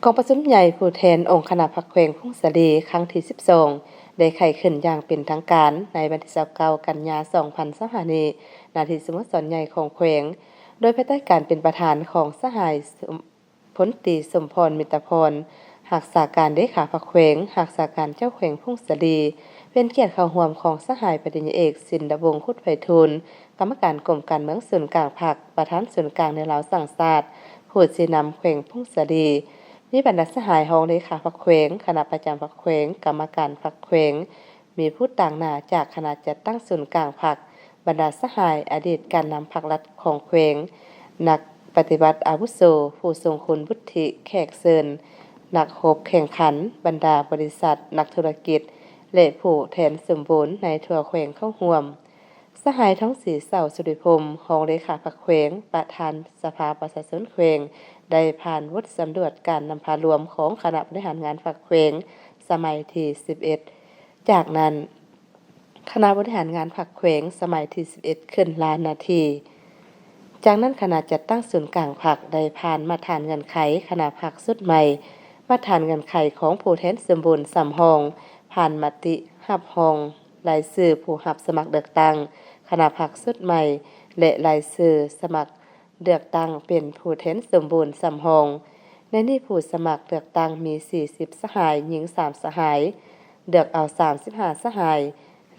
กองประชุมใหญ่ผู้แทนองค์คณะพรรคแขวงพงศลีครั้งที่12ได้ไขขึ้นอย่างเป็นทางการในวันที่29กันยายน2025นี้ณที่สโมสรใหญ่ของแขวงโดยภายใต้การเป็นประธานของสหายพลตรีสมพรมิตรพรรักษาการเลขาพรรคแขวงรักษาการเจ้าแขวงพงศลีเป็นเกียรติเข้าร่วมของสหายปริญญาเอกสินดวงศ์คุดไพฑูรย์กรรมการกรมการเมืองส่วนกลางพรรคประธานส่วนกลางในลาวสังชาติผู้สินำแขวงพงศลีมีบรรดาสหายรองเลขาพรรคแขวงคณะประจำพรรคแขวงกรรมการพรรคแขวงมีผู้ต่างหน้าจากคณะจัดตั้งศูนย์กลางพรรคบรรดาสหายอดีตการนำพรรครัฐของแขวงนักปฏิบัติอาวุโสผู้ทรงคุณวุฒิแขกเชิญนักรบแข่งขันบรรดาบริษัทนักธุรกิจและผู้แทนสมบูรณ์ในทั่วแขวงเข้าร่วมสหายท้องศรีเสาสุริพรมรองเลขาพรรคแขวงประธานสภาประชาชนแขวงได้ผ่านวดสำรวจการนำพารวมของคณะบริหารงานพรรคแขวงสมัยที่11จากนั้นคณะบริหารงานพรรคแขวงสมัยที่11ขึ้นลานนาทีจากนั้นคณะจัดตั้งศูนย์กลางพรรคได้ผ่านมาตรฐานเงื่อนไขคณะพรรคสุดใหม่มาตรฐานเงื่อนไขของผู้แทนสมบูรณ์สำรองผ่านมติรับรองรายชื่อผู้รับสมัครเลือกตั้งคณะพรรคสุดใหม่และรายชื่อสมัครเลือกตั้งเป็นผู้แทนสมบูรณ์สำรองในนี้ผู้สมัครเลือกตั้งมี40สหายหญิง3สหายเลือกเอา35สหาย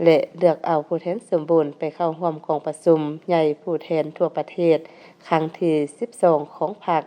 และเลือกเอาผู้แทนสมบูรณ์ไปเข้าร่วมกองประชุมใหญ่ผู้แทนทั่วประเทศครั้งที่12ของพรรค